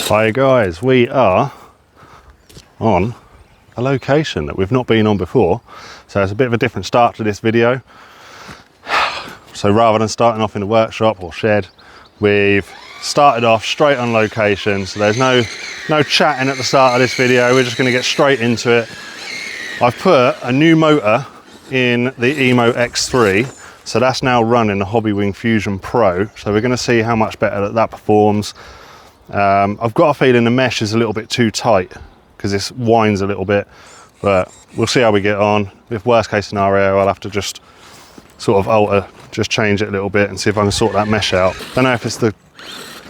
Hi guys, we are on a location that we've not been on before, so it's a bit of a different start to this video. So rather than starting off in the workshop or shed, we've started off straight on location, so there's no chatting at the start of this video. We're just going to get straight into it. I've put a new motor in the EMO X3, so that's now running the Hobbywing Fusion Pro, so we're going to see how much better that performs. I've got a feeling the mesh is a little bit too tight because this winds a little bit, but we'll see how we get on. If worst case scenario, I'll have to just sort of just change it a little bit and see if I can sort that mesh out. Don't know if it's the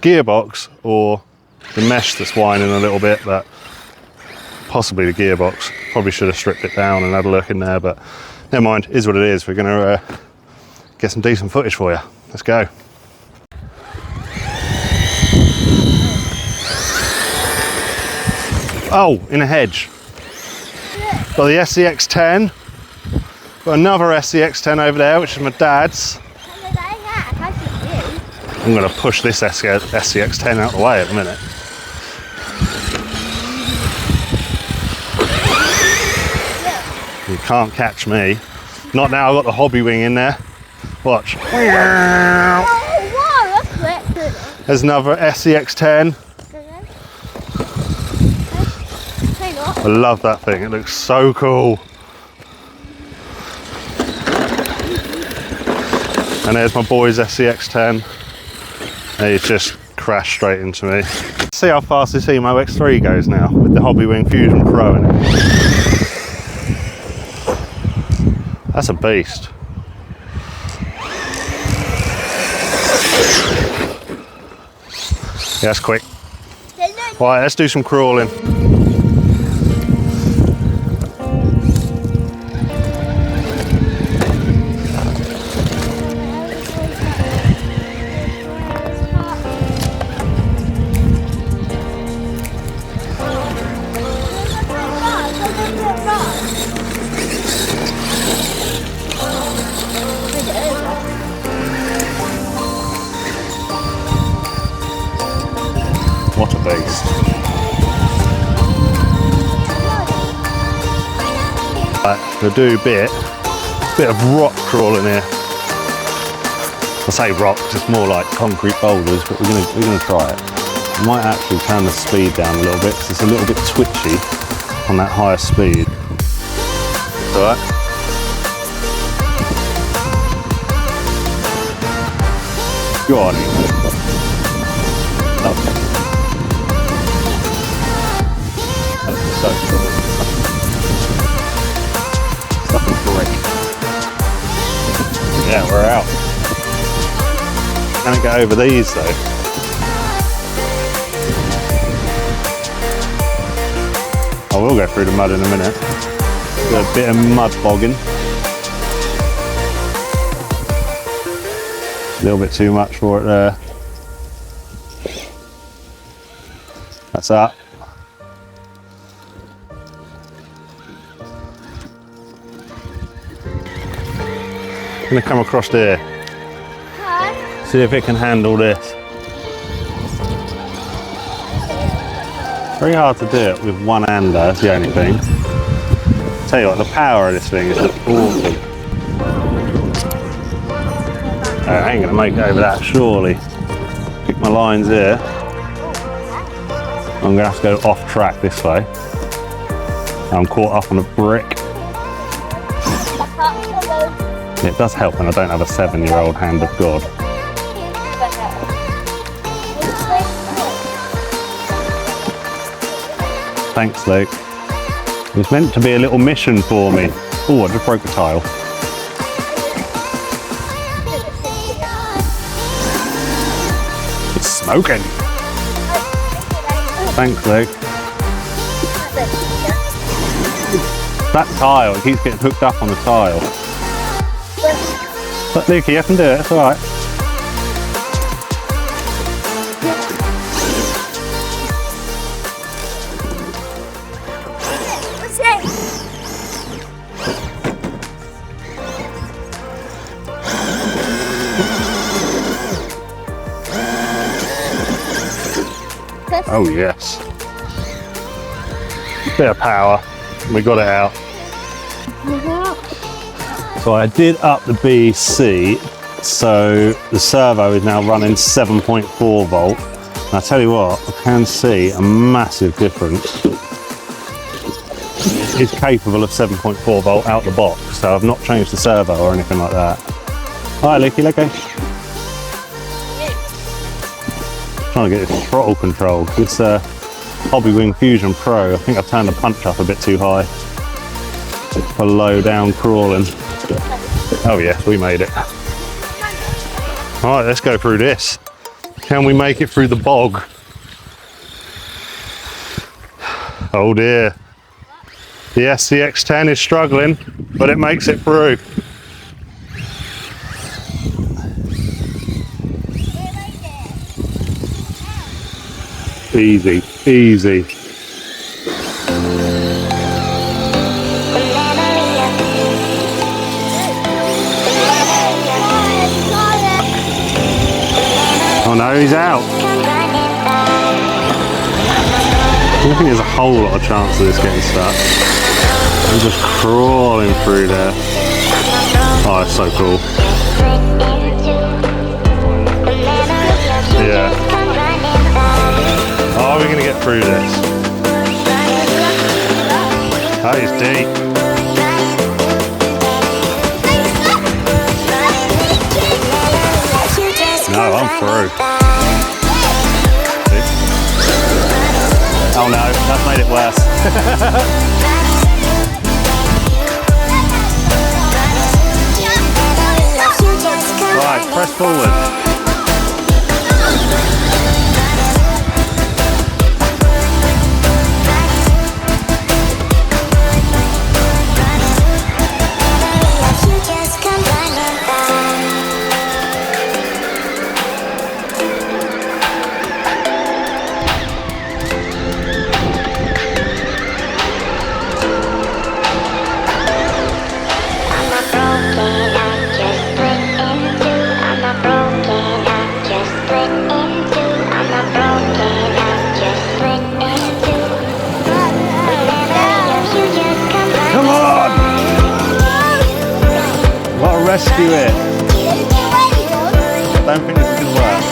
gearbox or the mesh that's whining a little bit, but possibly the gearbox. Probably should have stripped it down and had a look in there, but never mind, is what it is. We're gonna get some decent footage for you. Let's go. Oh, in a hedge. Got the SCX10. Got another SCX10 over there, which is my dad's. I'm going to push this SCX10 out of the way at the minute. You can't catch me. Not now I've got the Hobbywing in there. Watch. There's another SCX10. I love that thing, it looks so cool. And there's my boy's SCX10. And he's just crashed straight into me. Let's see how fast this EMO X3 goes now with the Hobbywing Fusion Pro in it. That's a beast. Yeah, that's quick. Right, let's do some crawling. What a beast. Right, we'll do a bit of rock crawling here. I say rock, just more like concrete boulders, but we're gonna try it. I might actually turn the speed down a little bit because it's a little bit twitchy on that higher speed. All right. Go on. Okay. So stuff is great. Yeah, we're out. Can't get over these though. I will go through the mud in a minute. Do a bit of mud bogging. A little bit too much for it there. That's that. I'm going to come across there. See if it can handle this. Very hard to do it with one hander, that's the only thing. Tell you what, the power of this thing is just awesome. I ain't going to make it over that, surely. Pick my lines here. I'm going to have to go off track this way. I'm caught up on a brick. It does help when I don't have a 7-year-old hand of God. Thanks, Luke. It was meant to be a little mission for me. Oh, I just broke a tile. It's smoking. Thanks, Luke. That tile, it keeps getting hooked up on the tile. But Lukey, I can do it, it's alright. Oh yes. Bit of power, we got it out. So I did up the BC, so the servo is now running 7.4 volt. And I tell you what, I can see a massive difference. It's capable of 7.4 volt out the box, so I've not changed the servo or anything like that. Hi Lucky, let go. Trying to get this throttle controlled. This Hobbywing Fusion Pro, I think I've turned the punch up a bit too high for low down crawling. Oh yes, we made it. All right, let's go through this. Can we make it through the bog? Oh dear. Yes, the X10 is struggling, but it makes it through. Easy, easy. Oh no, he's out. I don't think there's a whole lot of chance of this getting stuck. I'm just crawling through there. Oh, that's so cool. Yeah. Oh, we're gonna get through this. That is deep. No, I'm through. Oh no, that's made it worse. Right, press forward. Rescue it. Don't think this is going to work.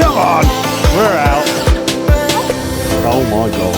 Come on, we're out. Oh my god.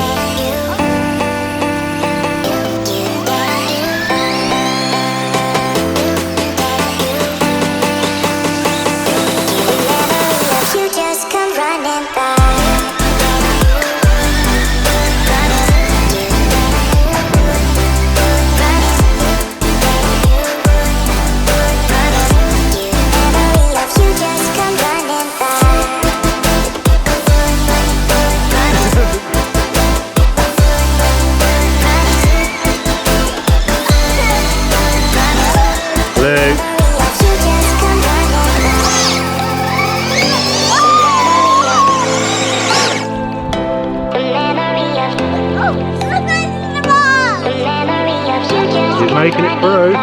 Making it through.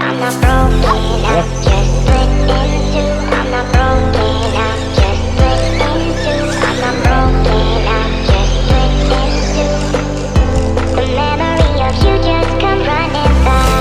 I'm not broken, I'm just split in two. I'm not broken, I'm just split in two. I'm not broken, I'm just split in two. The memory of you just come running back.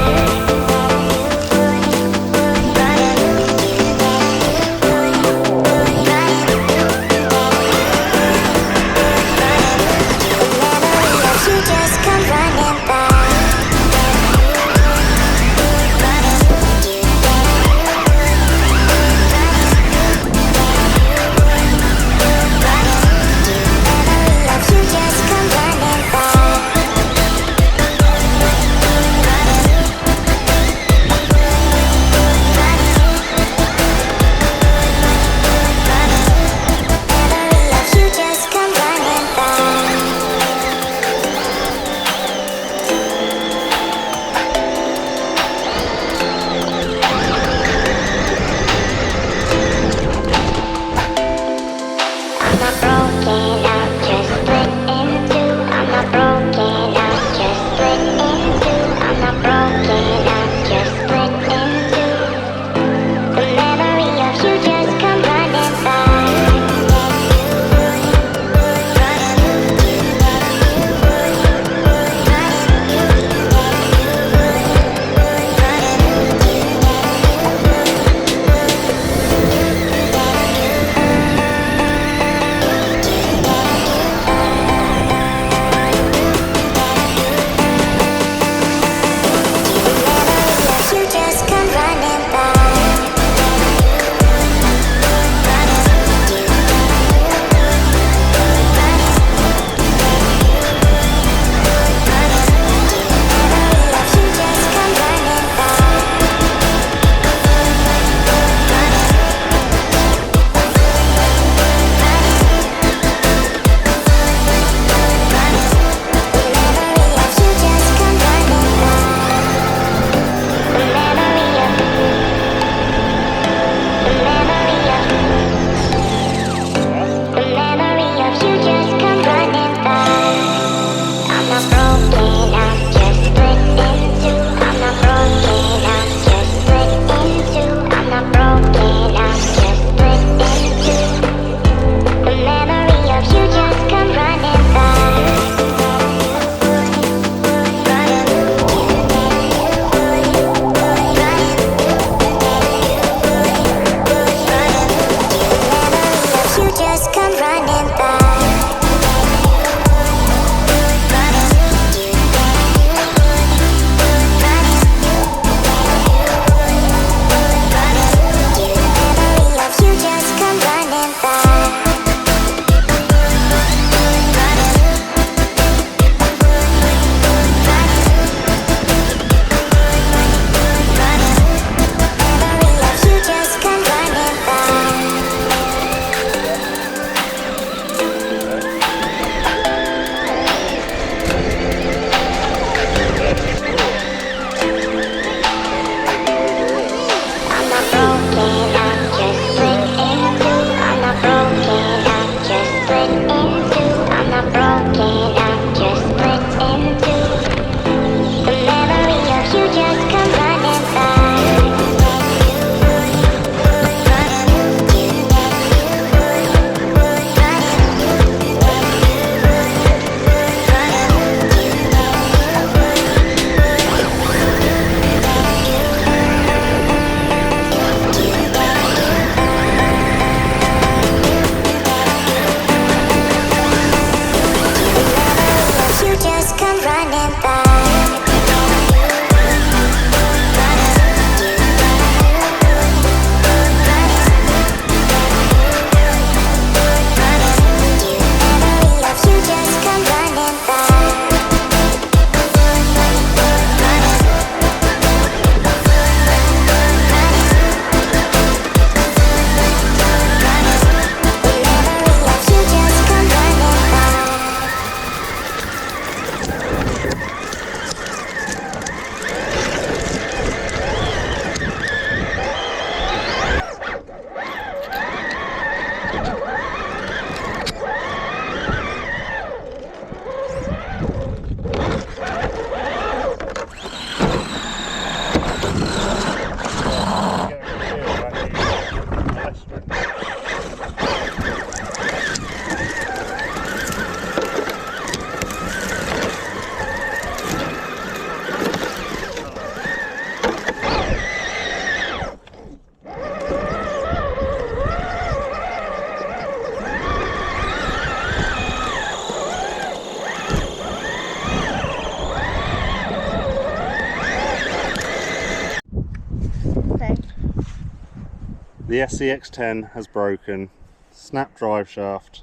The SCX10 has broken, snap drive shaft,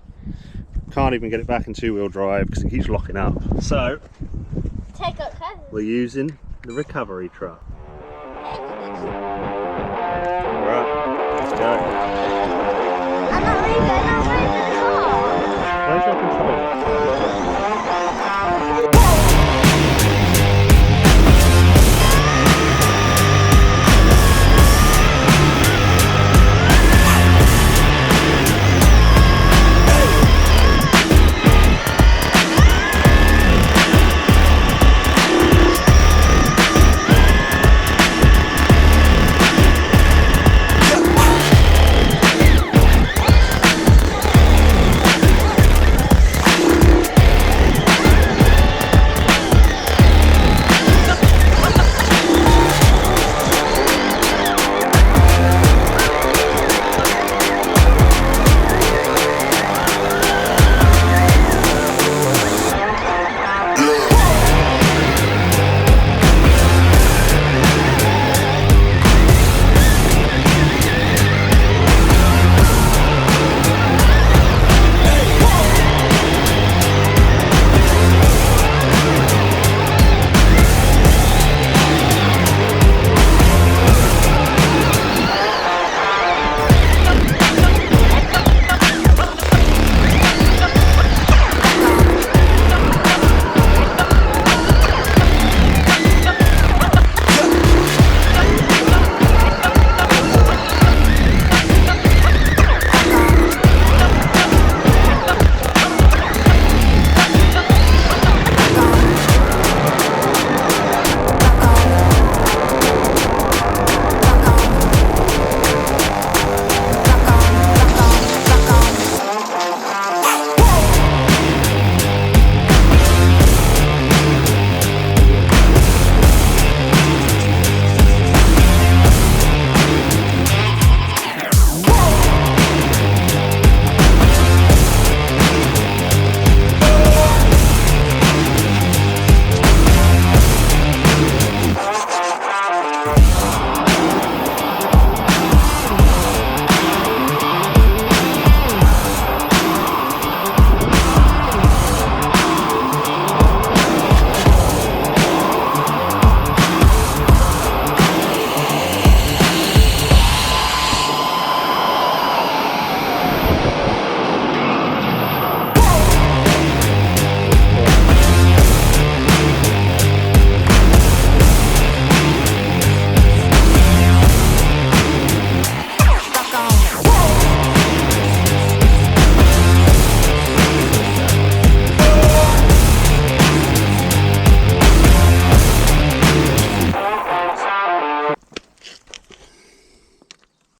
can't even get it back in two-wheel drive because it keeps locking up. So we're using the recovery truck. Alright, let's go.